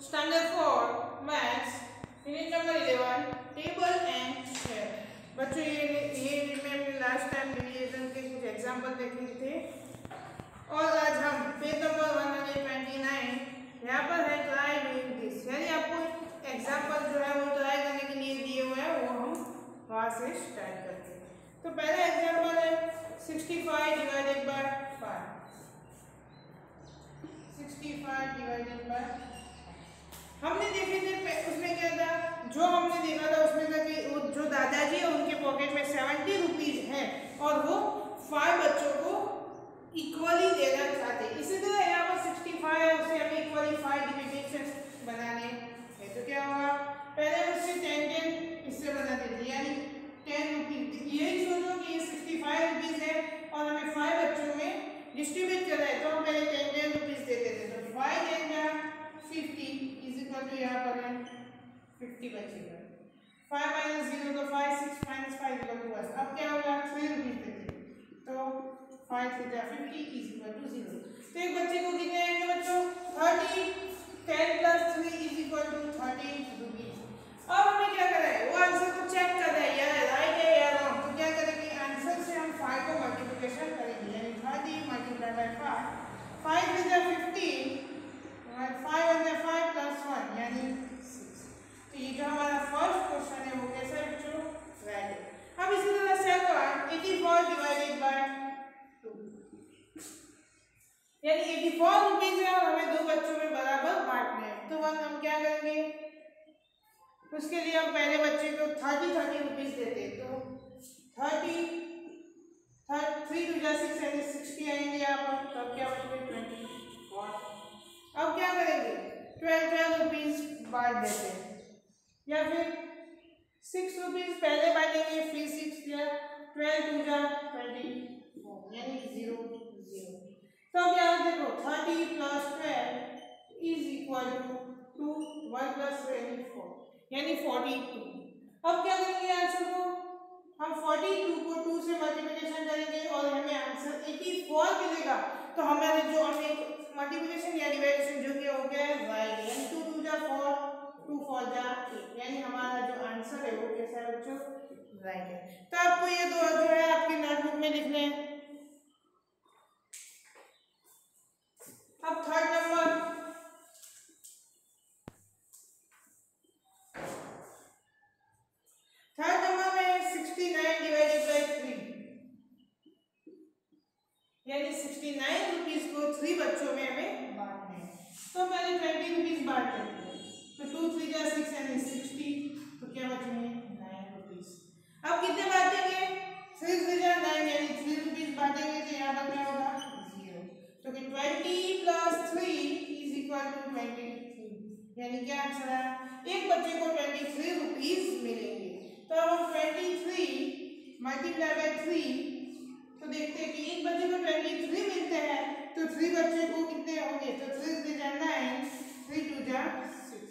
Standard 4 Maths Unit number 11 Table and Share। बच्चों ये में हमने लास्ट टाइम डिवीजन के कुछ एग्जाम्पल देखे थे और आज हम पेज नंबर 129 यहाँ पर है ट्राई डूइंग दिस, यानी आपको एग्जाम्पल जो है वो ट्राई करने के लिए दिए हुए हैं, वो हम वहाँ से स्टार्ट करते हैं। तो पहला एग्जाम्पल है 65 डिवाइडेड बाय 5। 65 डिवाइडेड बाय हमने देखे थे उसमें क्या था, जो हमने देखा था उसमें था कि जो दादाजी है उनके पॉकेट में 70 रुपीज है और वो 5 बच्चों को इक्वली देना चाहते। इसी तरह यहाँ पर 65 है, उसे हमें इक्वली 5 डिविजन बनाने हैं। तो क्या होगा, पहले उससे 10 इससे बना देते, यानी 10 रुपीज। यही सोचो कि ये 65 रुपीज है और हमें 5 बच्चों में डिस्ट्रीब्यूट करना है, तो हम पहले 10 रुपीज देते थे। तो 5 50 इज इक्वल टू यहाँ पर है 50 बचेगा। 5 माइनस 0 तो 5, 6 माइनस 5 इक्वल टू 1। अब क्या होगा, 3 रुपीज देते, तो 5 थीटा 50 इज इक्वल टू 0। तो एक बच्चे को कितने आएंगे बच्चों, 30। 10 plus 3 is equal to 30 rupees. अब हमें क्या करना है, वो आंसर को चेक करना है, या राइट है या रॉन्ग। तो क्या करेंगे, आंसर से हम 5 को मल्टीप्लिकेशन करेंगे, यानी 30 मल्टीप्लाई बाय 5, 5 इज 50 और 5 और 5 प्लस 1 यानी 6। तो ये जो हमारा फर्स्ट क्वेश्चन है वो कैसा है बच्चों, राइट है। अब इसी तरह सेकंड 84 डिवाइडेड बाय 2, यानी 84 रुपीज है और हमें दो बच्चों में बराबर बांटने हैं। तो हम क्या करेंगे, उसके लिए हम पहले बच्चे को 30 रुपीज देते हैं। तो 30 3 टू 6 यानी 60 आएंगे यहाँ पर। तो अब क्या बचेगा 24। अब क्या करेंगे, 12 रुपीज बांट देते हैं, या फिर 6 रुपीज पहले बांटेंगे, फिर 6 या 12 टू 24 यानी 0 0। तो अब यहाँ देखो 30 plus 12 is equal to 1 plus 24 यानी 42। अब क्या करेंगे, आंसर को हम 42 को 2 से मल्टीप्लिकेशन करेंगे और हमें आंसर 84 मिलेगा। तो हमारे जो हमने मल्टीप्लिकेशन या डिवाइडेशन जो किया हो गया है राइट, यानी 2 2 जा 4, 2 4 जा 8, यानी हमारा जो आंसर है वो कैसा है बच्चों, राइट है। तो आपको ये दो जो है आपकी नोटबुक में लिखने हैं। अब थर्ड नंबर में 69 डिवाइडेड बाय 3, यानी 69 रुपीज को 3 बच्चों में हमें बांटने हैं। तो पहले 20 रुपीज बांट लेते हैं, तो 2 3 जा 6 यानी 60। तो क्या बचेंगे 9 रुपीज। अब कितने बांटेंगे, 3 3 जा 9 यानी 3 रुपीज बांटेंगे। तो यहाँ पर क्या होगा 0। तो कि 20 प्लस 3 इज इक्वल टू 23, यानी क्या आंसर है, एक बच्चे को 23 रुपीज मिलेंगे। तो अब हम 23 मल्टीप्लाई बाय 3, तो देखते हैं कि एक बच्चे को 23 मिलते हैं, तो 3 बच्चे को कितने होंगे, तो 3 3 जा 9, 3 2 जा 6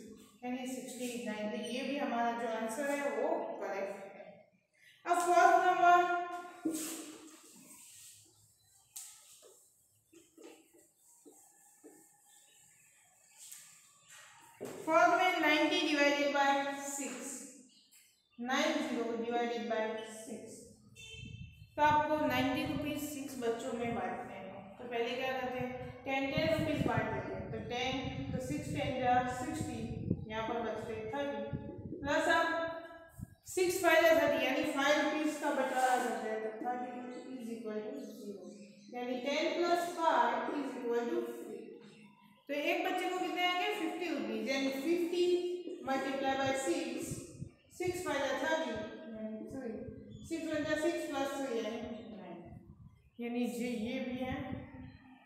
यानी 69। तो ये भी हमारा जो आंसर है वो करेक्ट है। अब फोर्थ नंबर में 90 डिवाइडेड बाय 6, 90 डिवाइडेड बाय 6। तो आपको 90 रुपीज 6 बच्चों में बांटने हैं। तो पहले क्या करते हैं, 10 रुपीज बांट देते हैं। तो 10 तो 6 10 जा 60, यहाँ पर बचते 30 प्लस अब 6 5 जा 30 यानी 5 रुपीज का बचा जाता है। तो 30 इज इक्वल टू 0, यानी 10 प्लस 5 इज इक्वल टू 50। तो एक बच्चे को कितने आएंगे 50 रुपीज, यानी 50 मल्टीप्लाई बाय 6, 6 5 जा 30 यानी 3, 6 1 जा 6 प्लस 3 यानी 9, यानी ये भी है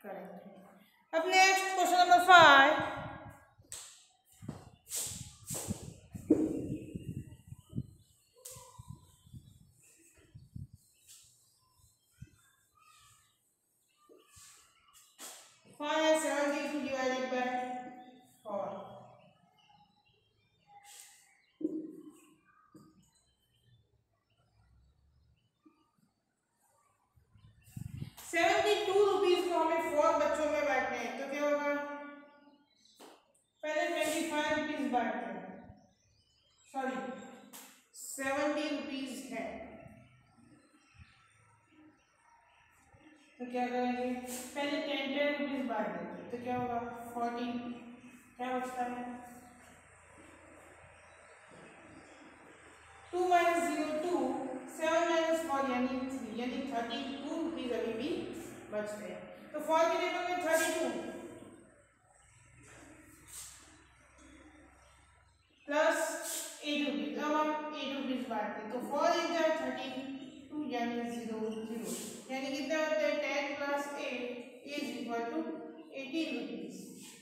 करेक्ट है। अब next question number 5 72 divided by 4, 72 rupees को हमें 4 बच्चों में बांटने हैं। तो क्या होगा, पहले 25 क्या करेंगे, पहले 10 रुपीज बांट देते, तो क्या होगा 40, क्या बचता है 2 माइनस 0 2, 7 माइनस 4 यानी 3, यानी 32 रुपीज अभी भी बचते हैं। तो 4 के टेबल में 32 प्लस 8 रुपीज, अब हम 8 रुपीज बांटते हैं, तो 4 8 जा 32 यानी 0 0, यानी कितना होता है 10 plus 8 is equal to 18 rupees.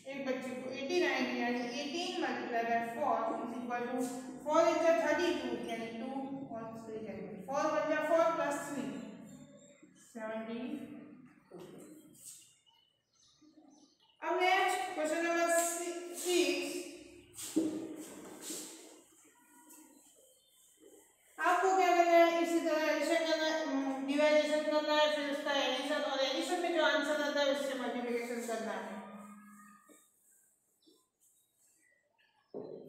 एक बच्चे को 18 आएंगे, यानी 18 multiply by 4 is equal to 4 8 जा 32 यानी 2 और 3 जाएंगे, 4 1 जा 4 प्लस 3 72। अब नेक्स्ट क्वेश्चन नंबर 6, आपको क्या करना है, इसी तरह एडिशन करना है, डिवाइडेशन करना है, फिर उसका एडिशन, और एडिशन में जो आंसर आता है उससे मल्टीप्लिकेशन करना है।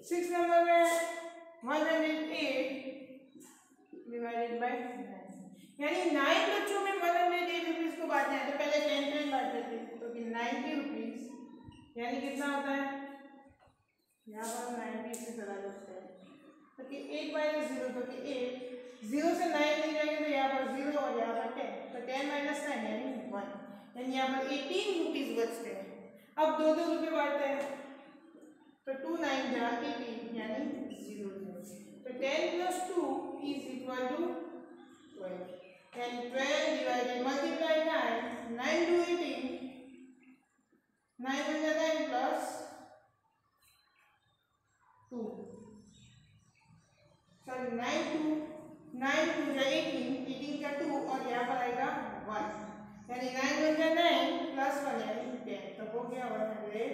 6 नंबर में 108 डिवाइडेड बाय 9, यानी 9 बच्चों में 108 रुपीज को बांटना है, तो पहले 10 बांटते थे, तो कि 90 रुपीज, यानी कितना होता है, यहाँ पर 90 से चला जाता है, तो कि 8 माइनस 0, तो कि 8, 0 से 9 नहीं जाएंगे, तो यहाँ पर 0 और यहाँ पर 10, तो 10 माइनस 9 यानी 1, यानी यहाँ पर 18 रुपीज बचते हैं। अब 2 रुपये बांटते हैं, तो 2 9 जा 18 यानी 0 0, तो 10 प्लस 2 इज इक्वल टू 12, यानी 12 डिवाइडेड मल्टीप्लाई 9, 9 टू 18, 9 1 जा 9 प्लस 2, सॉरी 9 2 जा 18 का 2 और यहाँ पर आएगा 1, यानी 9 1 जा 9 प्लस 1 यानी 10, तो हो गया 108।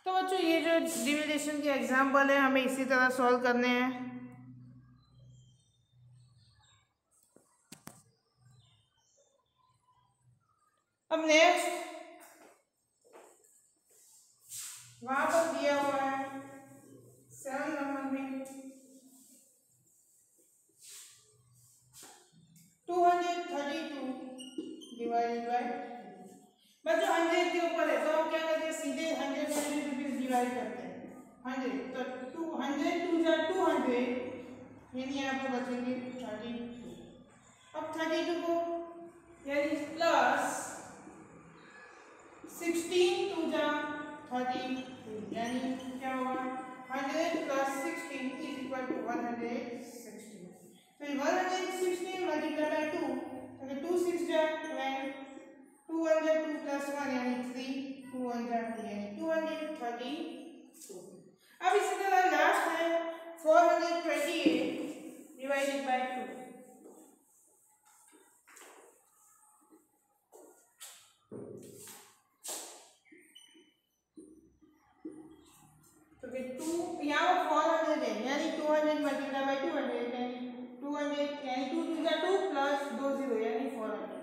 तो बच्चों ये जो डिविडेशन के एग्जाम्पल है हमें इसी तरह सॉल्व करने हैं। अब नेक्स्ट वहां पर दिया हुआ है 7 नंबर में 232 डिवाइडेड बाय, बच्चों 100 के ऊपर है, तो हम क्या करते हैं, सीधे 100 रुपीज डिवाइड करते हैं 100, तो 200 2 जा 200, यानी यहाँ पर बचेंगे 32। अब 32 को यानी प्लस 16 2 जा 32, यानी क्या होगा 100 प्लस 16 इज इक्वल टू 116, तो 116 मल्टीप्लाई बाय 2, तो 2 6 जा 12, 2 1 जा 2 प्लस 1 यानी 3, 2 1 जा 2 यानी 232। अब इसी तरह लास्ट है 428 डिवाइडेड बाय 2, तो फिर 2 यहाँ 400 है, यानी 200 मल्टीप्लाई बाय 200 यानी 200, यानी 2 2 जा 2 प्लस 2 0 यानी 400,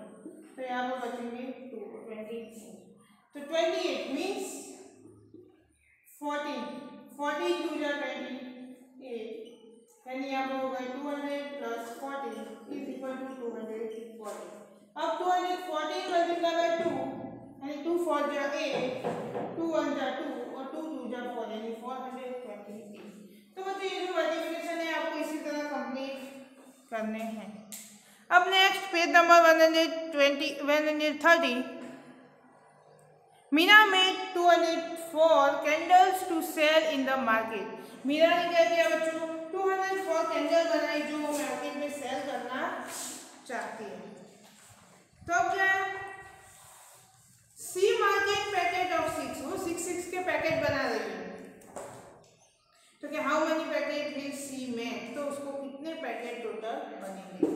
तो यहाँ पर बचेंगे 28, तो 28 मीन्स 40 2 जा 28, यानी यहाँ पर होगा 200 प्लस 40 इज इक्वल टू 240। अब 240 मल्टीप्लाई बाय 2 यानी 2 4 जा 8, 2 1 जा 2 और 2 2 जा 4 यानी 428। तो बच्चों ये जो मल्टीप्लिकेशन है आपको इसी तरह कंप्लीट करने हैं। अब next page number 130, Meena made 204 candles to sell in the market. Meena ने क्या किया बच्चों, 204 कैंडल बनाई जो वो मार्केट में सेल करना चाहती है। तो क्या सी मार्केट पैकेट ऑफ 6, वो 6 के पैकेट बना रही है, तो क्या how many packet will see make, तो उसको कितने पैकेट टोटल बनेंगे।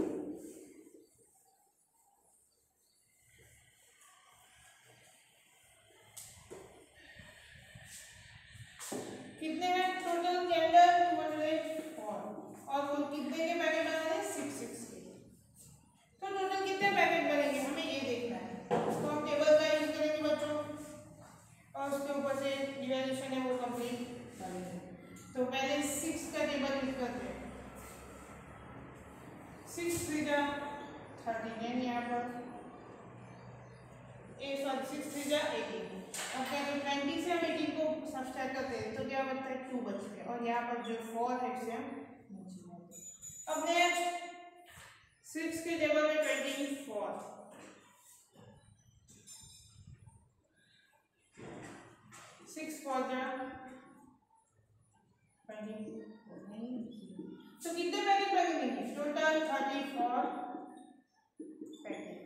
कितने हैं टोटल कैंडल 204 और कुल कितने के पैकेट बना रहे हैं 6 के, तो टोटल कितने पैकेट बनेंगे हमें ये देखना है। तो हम टेबल का यूज करेंगे बच्चों और उसके ऊपर से डिवाइडेशन है वो कंप्लीट करेंगे। तो पहले 6 का टेबल यूज करते हैं, 6 3 जा 39 यहाँ पर 6 3 जा 18। अब क्या करें 20 से हम 18 को सब्सट्रैक्ट करते हैं तो क्या बनता है 2 बचते हैं और यहाँ पर जो 4 है इसे हम नीचे लाते हैं। अब नेक्स्ट 6 के जगह में 24 6 4 जा 24 तो कितने पैकेट बनेंगे टोटल 34 पैकेट।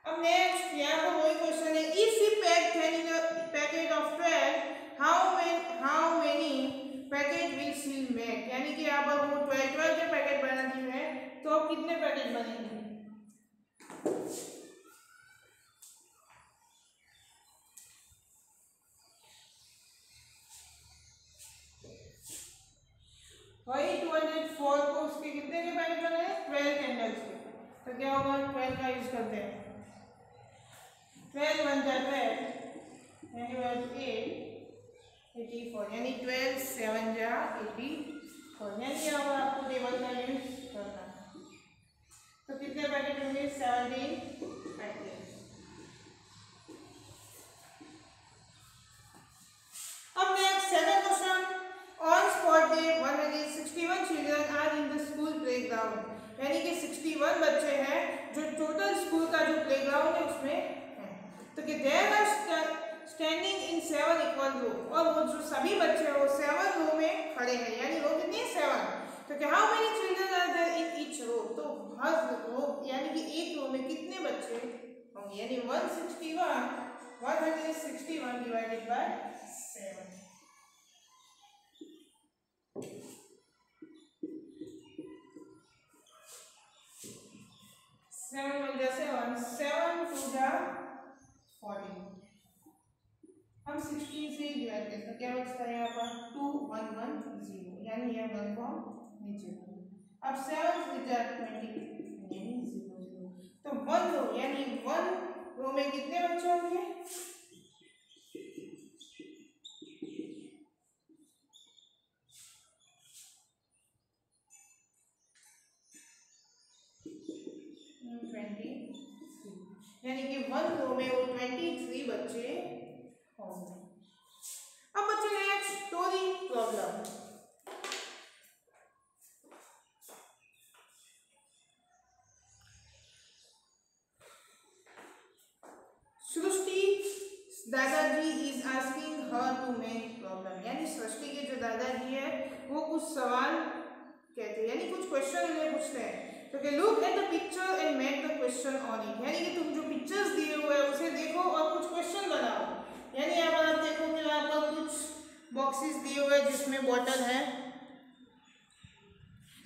अब नेक्स्ट यहाँ पर वही क्वेश्चन है if we pack 10 in a packet of 12 how many packet will she make, यानी कि यहाँ पर वो 12 के पैकेट बनाती है तो अब कितने पैकेट बनेंगे। वही 204 को उसके कितने के पैकेट बने 12 कैंडल्स के, तो क्या होगा 12 का यूज करते हैं 12 1 जा 12 यानी 84 यानी 12 7 जा 84 यानी यहाँ पर आपको टेबल का यूज करना है। तो कितने पैकेट होंगे 17 पैकेट। अब next 7 question on spot day 161 children are in the school playground, यानी कि 61 बच्चे हैं जो टोटल स्कूल का जो प्लेग्राउंड है उसमें है। तो कि there are standing in 7 equal row, और वो जो सभी बच्चे हैं वो 7 रो में खड़े हैं, यानी रो कितनी है 7। तो कि how many children are there in each row, तो हर रो यानी कि एक रो में कितने बच्चे होंगे, यानी 161 डिवाइडेड बाय 7। सेवन 1 जा 7 7 2 जा 14 हम 16 से डिवाइड करते हैं तो क्या बचता है यहाँ पर 2 1 1 0 यानी यह 1 को नीचे। अब 7 3 जा 20 यानी 0 0 तो 1 रो यानी 1 रो में कितने बच्चे होंगे 23 यानी कि 1 रो में वो 23 बच्चे होंगे। अब बच्चे नेक्स्ट स्टोरी प्रॉब्लम। सृष्टि दादाजी is asking her to make problem, यानी सृष्टि के जो दादाजी है वो कुछ सवाल कहते हैं यानी कुछ क्वेश्चन उन्हें पूछते हैं। तो कि look at the picture and make the question on it, यानी कि तुम जो पिक्चर्स दिए हुए हैं उसे देखो और कुछ क्वेश्चन बनाओ। यानी यहाँ पर आप देखो कि यहाँ पर कुछ बॉक्सेस दिए हुए हैं जिसमें बॉटल है।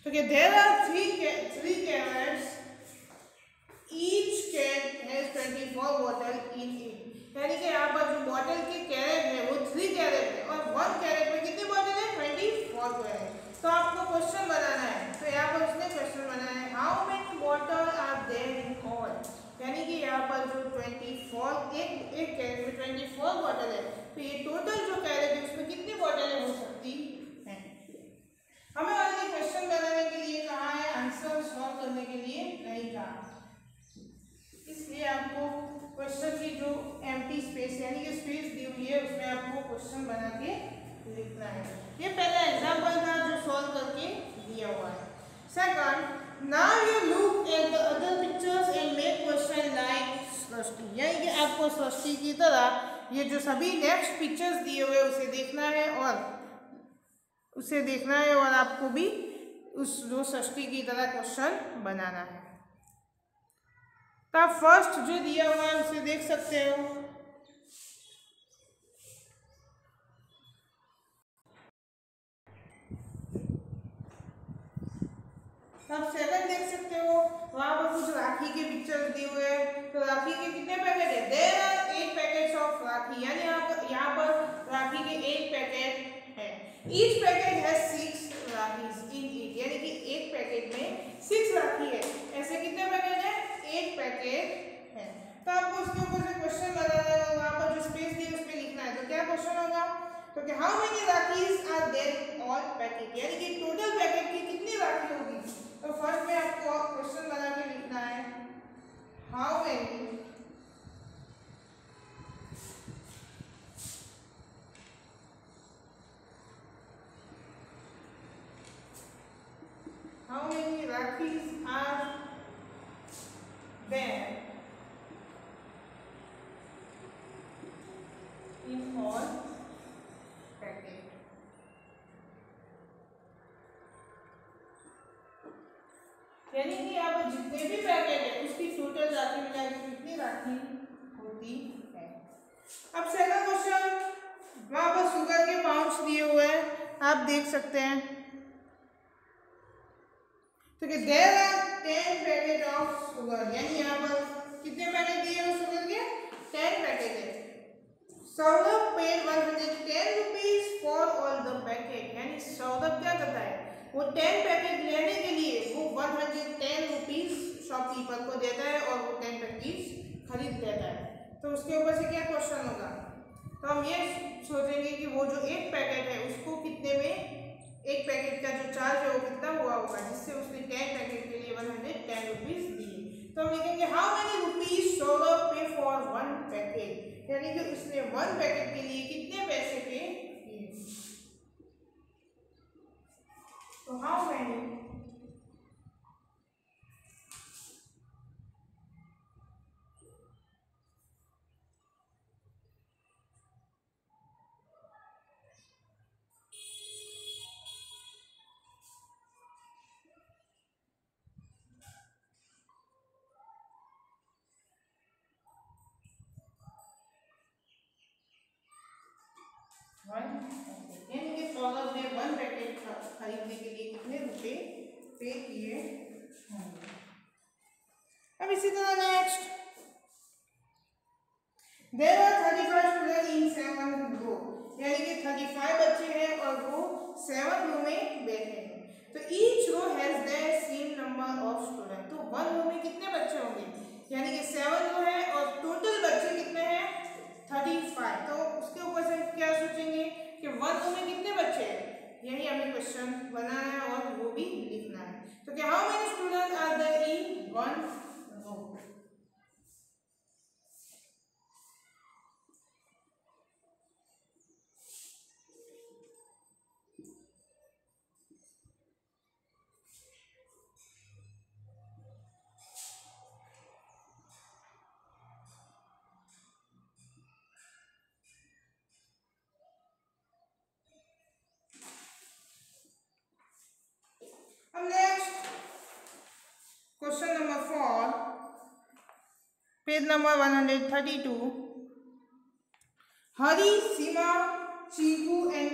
तो कि there are three crates each can has 24 bottle in it, यानी कि यहाँ पर जो बॉटल के कैरेट है वो 3 कैरेट है और 1 कैरेट में कितनी बॉटल है 24 कैरेट। तो आपको क्वेश्चन बनाना है, तो यहाँ पर उसने क्वेश्चन बनाया है how many bottle are there in all, यानी कि यहाँ पर जो 24 एक कैरेट में 24 बॉटल है तो ये टोटल जो कैरेट है उसमें कितनी बॉटलें हो सकती हैं। हमें ऑलरेडी क्वेश्चन बनाने के लिए कहा है, आंसर सॉल्व करने के लिए नहीं कहा, इसलिए आपको क्वेश्चन की जो एम्प्टी स्पेस यानी कि स्पेस दी हुई है उसमें आपको क्वेश्चन बना के लिखना है। ये पहला एग्जांपल था जो सॉल्व करके दिया हुआ है। Second, now you look at the other pictures and make question like Srishti, यानी कि आपको सृष्टि की तरह ये जो सभी नेक्स्ट पिक्चर्स दिए हुए उसे देखना है और आपको भी उस जो सृष्टि की तरह क्वेश्चन बनाना है। तो आप फर्स्ट जो दिया हुआ है उसे देख सकते हो। आप 7 देख सकते हो, वहां पर कुछ राखी के पिक्चर्स दिए हुए हैं। तो राखी के कितने पैकेट है, देयर आर 8 पैकेट्स ऑफ राखी, यानी यहाँ पर राखी के 8 पैकेट है। Each packet has 6 rakhis in it, यानी कि एक पैकेट में 6 राखी है। ऐसे कितने पैकेट है 8 पैकेट है। तो आपको उसके ऊपर से क्वेश्चन बनाना है और वहां पर जो स्पेस दी है उस पर लिखना है। तो क्या क्वेश्चन होगा, तो तो कि how many rakhis are there on packet, यानी कि टोटल पैकेट की कितनी राखी होगी। तो फर्स्ट में आपको क्वेश्चन बना के लिखना है how many rakhis are there in all packet। यानी कि अब जितने भी पैकेट है उसकी टोटल राखी मिला के कितनी राखी होती है। अब सेकंड क्वेश्चन, वहां पर शुगर के पाउच दिए हुए हैं, आप देख सकते हैं। तो कि there are 10 packet of sugar, यानी यहाँ पर कितने पैकेट दिए हुए शुगर के 10 पैकेट है। Saurabh paid 110 rupees for all the packet, यानी सौरभ क्या करता है, वो 10 पैकेट लेने के लिए वो 110 रुपीज शॉपकीपर को देता है और वो 10 पैकेट खरीद लेता है। तो उसके ऊपर से क्या क्वेश्चन होगा, तो हम ये सोचेंगे कि वो जो एक पैकेट है उसको कितने में, एक पैकेट का जो चार्ज है वो कितना हुआ होगा जिससे उसने 10 पैकेट के लिए 110 रुपीज दिए। तो हम लिखेंगे हाउ मेनी रुपीज सौरभ पे फॉर 1 पैकेट, यानी कि उसने 1 पैकेट के लिए कितने पैसे पे किए। तो हाउ मेनी यानी कि सौरभ ने 1 पैकेट खरीदने के लिए कितने रुपए पे किए होंगे। अब इसी तरह next, there are 35 student in 7 row, यानी कि 35 बच्चे हैं और वो 7 रो में बैठे हैं। तो each row has the same number of student, तो 1 रो में कितने बच्चे होंगे, यानी कि 7 रो है और टोटल बच्चे कितने हैं 35। तो उसके ऊपर से क्या सोचेंगे कि 1 रो में कितने बच्चे हैं, यही हमें क्वेश्चन बनाना है और वो भी लिखना है। तो क्या how many student are there in 1 row. अब next question number 4, page number 132, Hari, Seema, Chiku and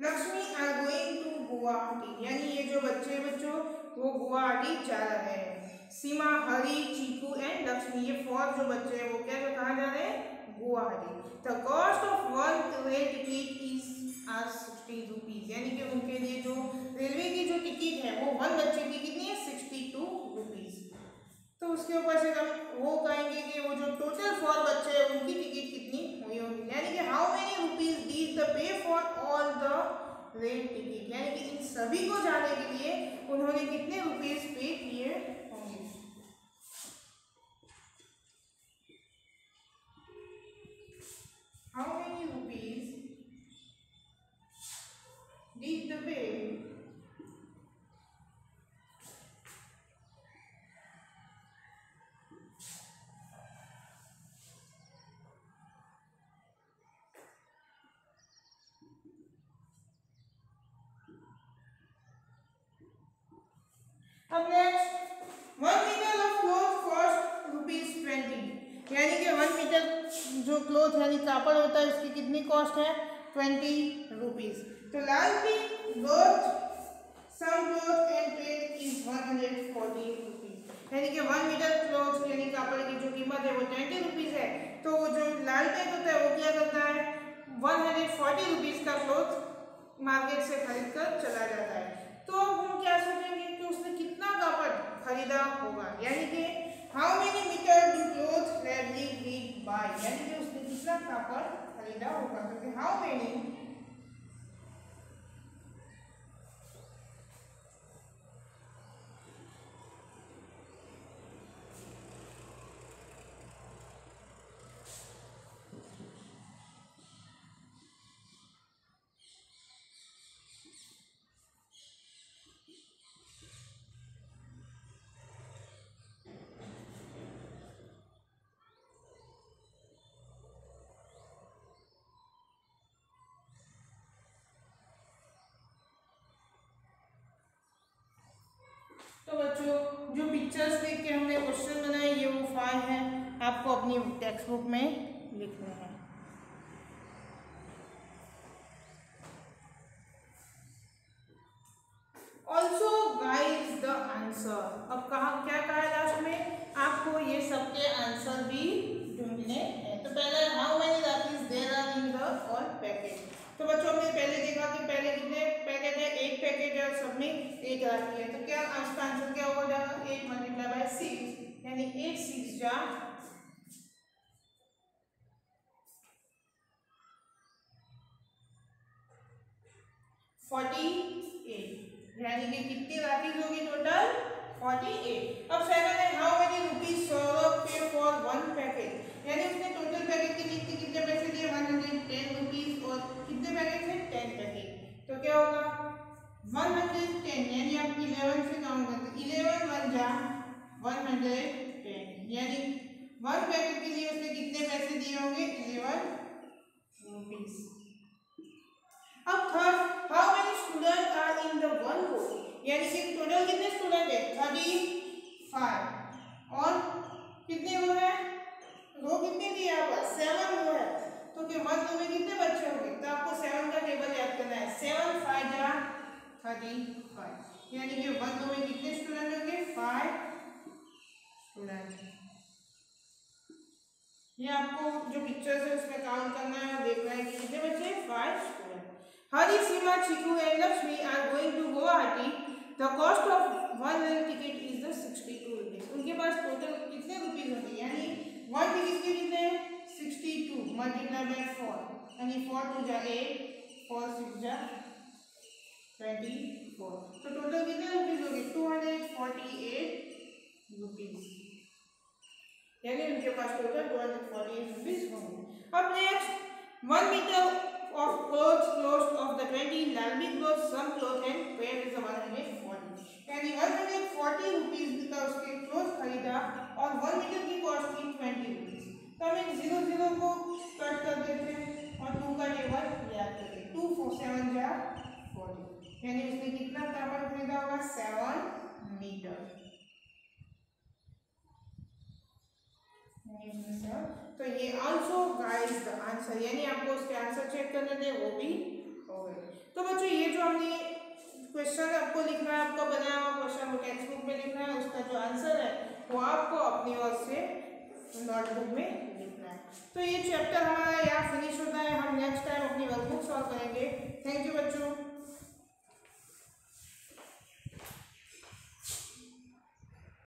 Lakshmi are going to Guwahati, यानी ये जो बच्चे बच्चों वो गुवाहाटी जा रहे हैं। सीमा, हरी, चीकू एंड लक्ष्मी, ये 4 जो बच्चे हैं वो क्या कहाँ जा रहे हैं, Guwahati. The cost of 1 train ticket is 60 rupees, यानी कि उनके लिए जो रेलवे की जो टिकट है वो 1 बच्चे की कितनी है 62 रुपीज। तो उसके ऊपर से हम वो कहेंगे कि वो जो टोटल 4 बच्चे हैं उनकी टिकट कितनी हुई होगी, यानी कि how many rupees did the pay for all the rail ticket, यानी कि इन सभी को जाने के लिए उन्होंने कितने रुपीज पे किए होंगे। How many rupees did the pay अब next 1 metre of cloth cost ₹20, यानी कि 1 मीटर जो क्लॉथ यानी कापड़ होता है उसकी कितनी कॉस्ट है 20 रुपीज। तो लालपी cloth some cloth and trade is 140 rupees, यानी कि 1 मीटर क्लॉथ यानी कापड़ की जो कीमत है वो 20 रुपीज है। तो जो लाल पैक होता है वो क्या करता है 140 रुपीज का क्लॉथ मार्केट से खरीद कर चला जाता है। तो हम क्या सोचेंगे कि उसने कितना कापड़ खरीदा होगा, यानी कि how many metre do cloth readily read buy, यानी कि उसने कितना कापड़ खरीदा होगा। क्योंकि हाउ मेनी जो पिक्चर्स देख के हमने क्वेश्चन बनाए ये वो 5 हैं, आपको अपनी टेक्स्ट बुक में लिखना है। ऑल्सो गाइस द आंसर, अब कहा क्या कहा लास्ट में, आपको ये सबके आंसर भी ढूंढने हैं। तो पहले how many rakhis there are in the all packet. तो बच्चों हमने पहले देखा कि पहले कितने पैकेट है, एक पैकेट है और सब में एक राखी है। तो क्या इसका आंसर क्या हो जाएगा, 8 मल्टीप्लाई बाय 6 यानी 8 6 जा 48, यानी कि कितनी राखीज होगी टोटल 48। अब सेकंड है हाउ मेनी रुपीज सौरभ पे फॉर वन पैकेट, यानी उसने टोटल पैकेट के लिए कितने पैसे दिए 110 रुपीज और कितने पैकेट थे 10 पैकेट। तो क्या होगा 110, यानी आप 11 से काउंट करते 11 1 जा 110, यानी वन पैकेट के लिए उसने कितने पैसे दिए होंगे 11 रुपीज। अब third how many student are in the one course, यानी कि टोटल कितने स्टूडेंट है 35 और कितने वो है रो कितने दिए यहाँ पर 7 रो है। तो कि वन रो में कितने बच्चे होंगे, तो आपको 7 का टेबल याद करना है 7 5 जा 35, यानी कि वन रो में कितने स्टूडेंट होंगे 5 स्टूडेंट। ये आपको जो पिक्चर्स है उसमें काउंट करना है और देखना है कि कितने बच्चे 5 student. Hari, Seema, Chiku and Lakshmi are going to Guwahati. The cost of one rail ticket is the 62 rupees. उनके पास टोटल कितने रुपीज होंगे, यानी वन टिकट के कितने 62 मल्टीप्लाई बाय 4, यानी 4 2 जा 8 4 6 जा 24। तो टोटल कितने रुपीज होंगे 248 रुपीज, यानी उनके पास टोटल 248 रुपीज होंगे। अब next 1 metre of clothes closed of the 20 Lalbi clothes some cloth and pair is 140, यानी 140 रुपीज का उसके क्लोथ खरीदा और 1 मीटर की कॉस्ट थी 20 रुपीज। तो हम इन 0 0 को कट कर देते हैं और 2 का टेबल याद करते 2 4 7 जा 40, यानी उसने कितना कापड़ खरीदा होगा 7 मीटर। तो ये आल्सो गाइस द आंसर, यानी आपको उसके आंसर चेक करने थे वो भी हो गए। तो बच्चों ये जो हमने क्वेश्चन आपको लिखना है, आपका बनाया हुआ क्वेश्चन वो टेक्स्ट बुक में लिखना है, उसका जो आंसर है वो आपको अपनी ओर से नोटबुक में लिखना है। तो ये चैप्टर हमारा यहाँ फिनिश होता है, हम नेक्स्ट टाइम अपनी वर्कबुक सॉल्व करेंगे। थैंक यू बच्चों।